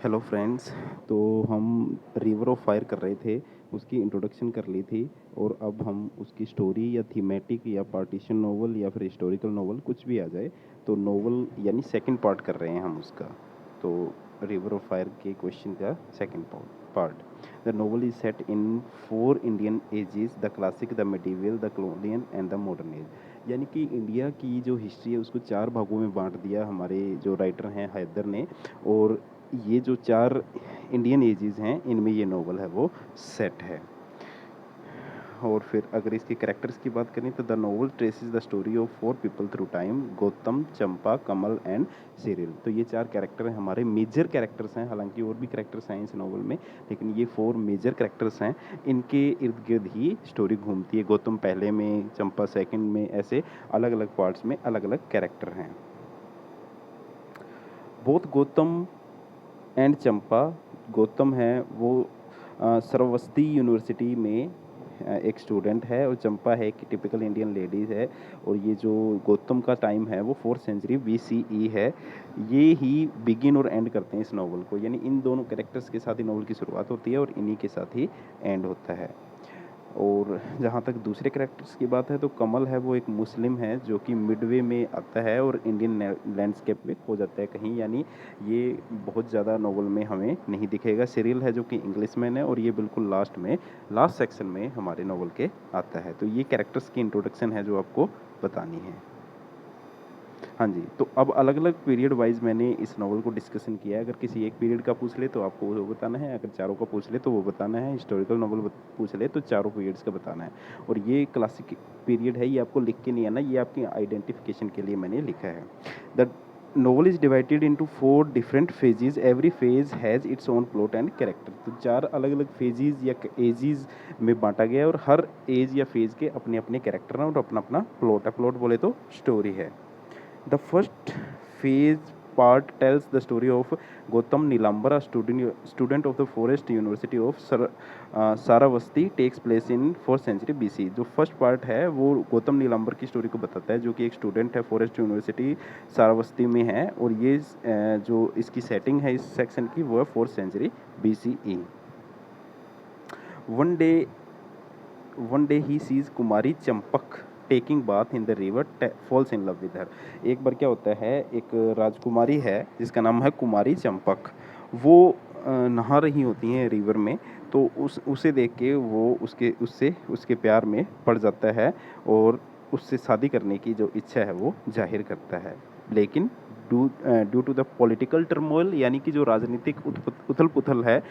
Hello friends. तो हम river of fire कर रहे थे, उसकी इंट्रोडक्शन कर ली थी। और अब हम उसकी स्टोरी या थीमेटिक या पार्टीशन नोवेल या फिर हिस्टोरिकल नोवेल कुछ भी आ जाए, तो नोवेल यानी सेकंड पार्ट कर रहे हैं हम उसका। तो रिवर ऑफ फायर के क्वेश्चन का second part. The novel is set in 4 Indian ages: the classic, the medieval, the colonial and the modern age. यानी कि इंडिया की जो हिस्ट्री है उसको 4 भागों में बांट दिया हमारे जो राइटर हैं हैदर ने। और ये जो 4 इंडियन एजेस हैं इनमें ये नोवेल है वो सेट है। और फिर अगर इसके कैरेक्टर्स की बात करें तो the novel traces the story of 4 people through time: Gautam, Champa, Kamal and Cyril. तो ये 4 कैरेक्टर हैं, हमारे मेजर कैरेक्टर्स हैं। हालांकि और भी कैरेक्टर्स हैं इस नोवेल में, लेकिन ये 4 मेजर कैरेक्टर्स हैं। इनके इर्द गिर्द ही स्टोरी घूमती है। गौतम पहले में, चंपा सेकंड में, ऐसे अलग अलग पार्ट्स में अलग अलग कैरेक्टर हैं। बोथ गौतम एंड चंपा, गौतम है वो सरस्वती यूनिवर्सिटी में एक स्टूडेंट है, और चंपा है एक टिपिकल इंडियन लेडीज़ है। और ये जो गौतम का टाइम है वो 4th सेंचुरी BCE है। ये ही बिगिन और एंड करते हैं इस नॉवल को, यानी इन दोनों कैरेक्टर्स के साथ ही नॉवल की शुरुआत होती है और इन्हीं के साथ ही एंड होता है। और जहाँ तक दूसरे कैरेक्टर्स की बात है तो कमल है वो एक मुस्लिम है जो कि मिडवे में आता है और इंडियन लैंडस्केप में खो जाता है कहीं, यानी ये बहुत ज़्यादा नोवेल में हमें नहीं दिखेगा। सिरिल है जो कि इंग्लिशमैन है और ये बिल्कुल लास्ट में, लास्ट सेक्शन में हमारे नोवेल के आता है। तो ये कैरेक्टर्स की इंट्रोडक्शन है जो आपको बतानी है। हाँ जी, तो अब अलग अलग पीरियड वाइज मैंने इस नॉवल को डिस्कशन किया है। अगर किसी एक पीरियड का पूछ ले तो आपको वो बताना है, अगर चारों का पूछ ले तो वो बताना है, हिस्टोरिकल नॉवल पूछ ले तो चारों पीरियड्स का बताना है। और ये क्लासिक पीरियड है, ये आपको लिख के नहीं आना, ये आपकी आइडेंटिफिकेशन के लिए मैंने लिखा है। The novel is divided into 4 different phases, every phase has its own plot and character. तो 4 अलग अलग फेजेज या एजेस में बांटा गया है और हर एज या फेज के अपने अपने कैरेक्टर हैं और अपना अपना प्लॉट है। प्लॉट बोले तो स्टोरी है। The first phase part tells the story of Gautam Nilambar, a student of the Forest University of Saravasti, takes place in 4th century BC। जो फर्स्ट पार्ट है वो गौतम नीलांबर की स्टोरी को बताता है, जो कि एक स्टूडेंट है फॉरेस्ट यूनिवर्सिटी सारावस्ती में है। और ये जो इसकी सेटिंग है इस सेक्शन की वो है 4th century BCE। One day one day he sees Kumari Champak taking bath in the river, falls in love with her. एक बार क्या होता है, एक राजकुमारी है जिसका नाम है कुमारी चंपक, वो नहा रही होती हैं रिवर में। तो उसे देख के वो उसके प्यार में पड़ जाता है और उससे शादी करने की जो इच्छा है वो जाहिर करता है। लेकिन due to the political turmoil, यानी कि जो राजनीतिक उथल पुथल है,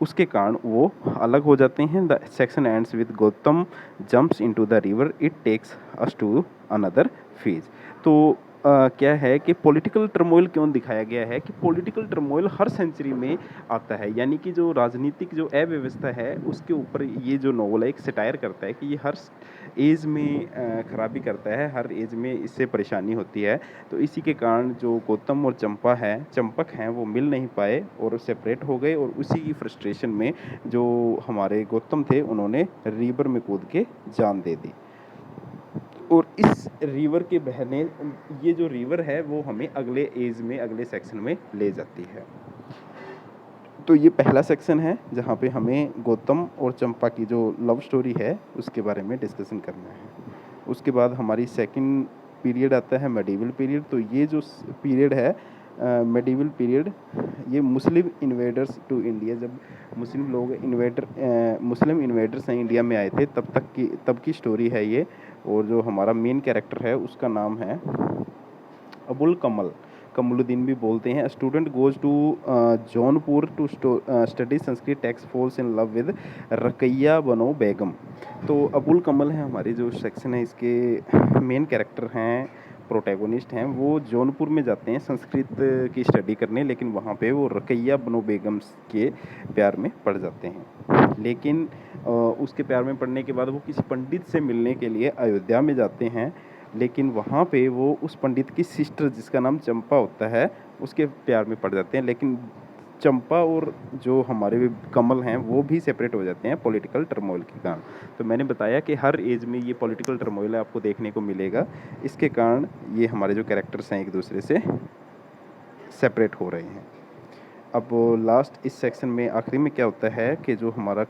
उसके कारण वो अलग हो जाते हैं। The section ends with Gautam jumps into the river, it takes us to another phase. तो क्या है कि पॉलिटिकल टर्मोइल क्यों दिखाया गया है कि पॉलिटिकल टर्मोइल हर सेंचुरी में आता है, यानी कि जो राजनीतिक जो अव्यवस्था है उसके ऊपर ये जो नॉवल है एक सटायर करता है कि ये हर एज में खराबी करता है, हर एज में इससे परेशानी होती है। तो इसी के कारण जो गौतम और चंपक हैं वो मिल नहीं पाए और सेपरेट हो गए, और उसी की फ्रस्ट्रेशन में जो हमारे गौतम थे उन्होंने रिवर में कूद के जान दे दी। और इस रिवर के बहने, ये जो रिवर है वो हमें अगले एज में, अगले सेक्शन में ले जाती है। तो ये पहला सेक्शन है जहाँ पे हमें गौतम और चंपा की जो लव स्टोरी है उसके बारे में डिस्कशन करना है। उसके बाद हमारी सेकंड पीरियड आता है मेडिवल पीरियड। तो ये जो पीरियड है मेडिवल पीरियड, ये मुस्लिम इन्वेडर्स टू इंडिया, जब मुस्लिम इन्वेडर्स हैं इंडिया में आए थे तब की स्टोरी है ये। और जो हमारा मेन कैरेक्टर है उसका नाम है अबुल कमल, कमलुद्दीन भी बोलते हैं। Student goes to Jaunpur to study Sanskrit, text falls in love with Rakaiya Bano Begum. तो अबुल कमल है हमारे जो सेक्शन है, इसके मेन कैरेक्टर हैं, प्रोटैगोनिस्ट हैं। वो जौनपुर में जाते हैं संस्कृत की स्टडी करने, लेकिन वहाँ पे वो रकैया बनो बेगम के प्यार में पड़ जाते हैं। लेकिन उसके प्यार में पड़ने के बाद वो किसी पंडित से मिलने के लिए अयोध्या में जाते हैं, लेकिन वहाँ पे वो उस पंडित की सिस्टर जिसका नाम चंपा होता है उसके प्यार में पड़ जाते हैं। लेकिन चंपा और जो हमारे कमल हैं वो भी सेपरेट हो जाते हैं पॉलिटिकल टर्मोइल के कारण। तो मैंने बताया कि हर एज में ये पॉलिटिकल टर्मोइल आपको देखने को मिलेगा, इसके कारण ये हमारे जो कैरेक्टर्स हैं एक दूसरे से सेपरेट हो रहे हैं। अब लास्ट इस सेक्शन में आखिरी में क्या होता है कि जो हमारा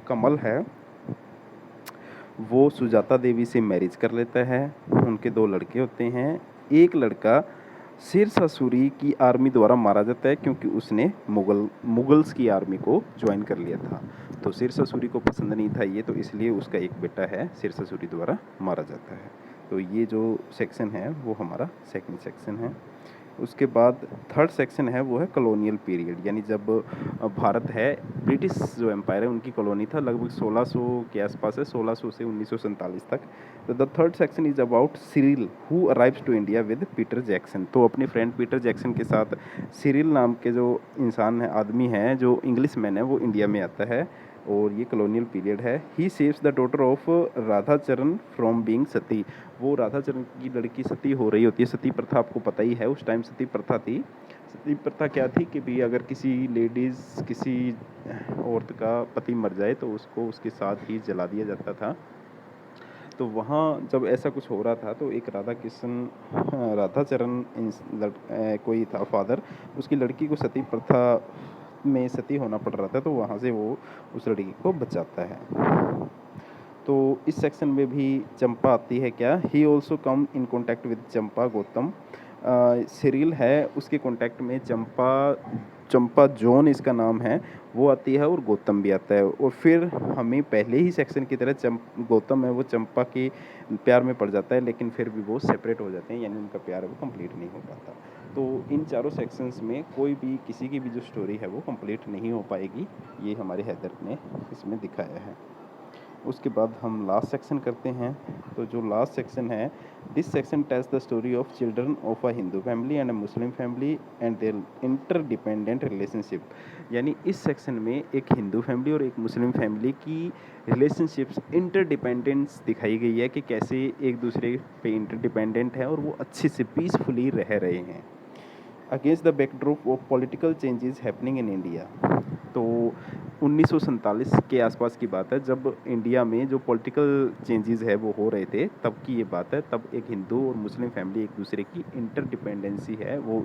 कमल है वो सुजाता देवी से मैरिज कर लेता है। उनके 2 लड़के होते हैं। एक लड़का शेरशाह सूरी की आर्मी द्वारा मारा जाता है क्योंकि उसने मुगल्स की आर्मी को ज्वाइन कर लिया था। तो शेरशाह सूरी को पसंद नहीं था ये, तो इसलिए उसका एक बेटा है शेरशाह सूरी द्वारा मारा जाता है। तो ये जो सेक्शन है वो हमारा सेकंड सेक्शन है। उसके बाद थर्ड सेक्शन है वो है कॉलोनियल पीरियड, यानी जब भारत है, ब्रिटिश जो एम्पायर है उनकी कॉलोनी था, लगभग 1600 के आसपास है, 1600 से 1947 तक। तो the third section is about Cyril who arrives to India with Peter Jackson. तो अपने फ्रेंड पीटर जैक्सन के साथ सिरिल नाम के जो इंसान है, आदमी है, जो इंग्लिश मैन है, वो इंडिया में आता है और ये कॉलोनियल पीरियड है। He saves the daughter of Radhacharan from being sati. वो राधाचरण की लड़की सती हो रही होती है। सती प्रथा आपको पता ही है, उस टाइम सती प्रथा थी। सती प्रथा क्या थी कि भी अगर किसी लेडीज़, किसी औरत का पति मर जाए तो उसको उसके साथ ही जला दिया जाता था। तो वहाँ जब ऐसा कुछ हो रहा था तो एक राधाचरण कोई था फादर, उसकी लड़की को सती प्रथा में सती होना पड़ रहा था, तो वहाँ से वो उस लड़की को बचाता है। तो इस सेक्शन में भी चंपा आती है क्या, he also come in contact with Champa Gautam. Cyril है, उसके कॉन्टैक्ट में चंपा जॉन इसका नाम है, वो आती है और गौतम भी आता है। और फिर हमें पहले ही सेक्शन की तरह गौतम है वो चंपा के प्यार में पड़ जाता है, लेकिन फिर भी वो सेपरेट हो जाते हैं, यानी उनका प्यार वो कंप्लीट नहीं हो पाता। तो इन चारों सेक्शंस में कोई भी किसी की भी जो स्टोरी है वो कंप्लीट नहीं हो पाएगी, ये हमारे हैदर ने इसमें दिखाया है। उसके बाद हम लास्ट सेक्शन करते हैं। तो जो लास्ट सेक्शन है, this section tells the story of children of a Hindu family and a Muslim family and their interdependent relationship. यानी इस सेक्शन में एक हिंदू फैमिली और एक मुस्लिम फैमिली की रिलेशनशिप्स, इंटरडिपेंडेंस दिखाई गई है कि कैसे एक दूसरे पे इंटरडिपेंडेंट है और वो अच्छे से पीसफुली रह रहे हैं against the backdrop of political changes happening in India. तो 1947 के आसपास की बात है, जब इंडिया में जो पॉलिटिकल चेंजेस है वो हो रहे थे, तब की ये बात है। तब एक हिंदू और मुस्लिम फैमिली एक दूसरे की इंटरडिपेंडेंसी है वो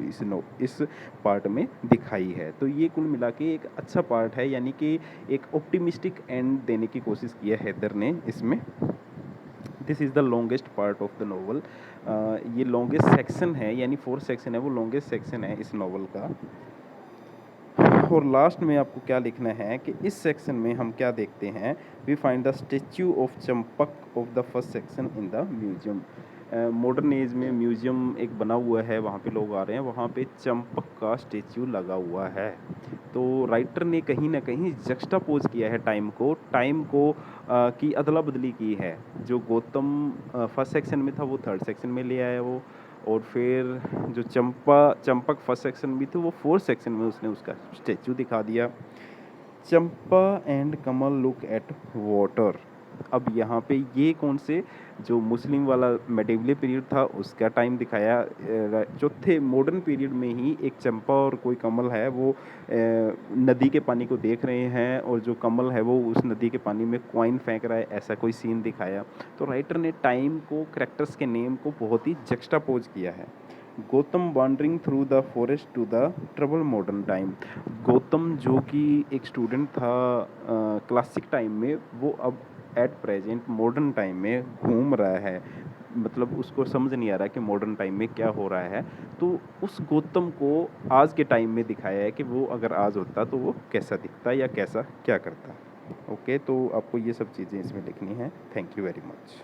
इस पार्ट में दिखाई है। तो ये कुल मिला के एक अच्छा पार्ट है, यानी कि एक ऑप्टिमिस्टिक एंड देने की कोशिश की है हैदर ने इसमें। This is the longest part of the novel. ये लॉन्गेस्ट सेक्शन है, यानी 4 सेक्शन है, वो लॉन्गेस्ट सेक्शन है इस नॉवल का। और लास्ट में आपको क्या लिखना है कि इस सेक्शन में हम क्या देखते हैं, we find the statue of Champak of the first section in the museum. Modern age में म्यूजियम एक बना हुआ है, वहाँ पे लोग आ रहे हैं, वहाँ पे चंपक का स्टेच्यू लगा हुआ है। तो राइटर ने कहीं ना कहीं जक्स्टापोज किया है टाइम को की अदला बदली की है। जो गौतम फर्स्ट सेक्शन में था वो थर्ड सेक्शन में ले आया वो, और फिर जो चंपक फर्स्ट सेक्शन में थी वो फोर्थ सेक्शन में उसने उसका स्टेच्यू दिखा दिया। Champa and Kamal look at water. अब यहाँ पे ये कौन से, जो मुस्लिम वाला मेडिवल पीरियड था उसका टाइम दिखाया। चौथे मॉडर्न पीरियड में ही एक चंपा और कोई कमल है, वो नदी के पानी को देख रहे हैं, और जो कमल है वो उस नदी के पानी में कॉइन फेंक रहा है, ऐसा कोई सीन दिखाया। तो राइटर ने टाइम को, करैक्टर्स के नेम को बहुत ही जक्स्टापोज किया है। Gautam wandering through the forest to the trouble modern time. Gautam जो कि एक स्टूडेंट था क्लासिक टाइम में, वो अब एट प्रेजेंट मॉडर्न टाइम में घूम रहा है, मतलब उसको समझ नहीं आ रहा है कि मॉडर्न टाइम में क्या हो रहा है। तो उस गौतम को आज के टाइम में दिखाया है कि वो अगर आज होता तो वो कैसा दिखता या कैसा क्या करता। ओके, तो आपको ये सब चीज़ें इसमें लिखनी है। Thank you very much.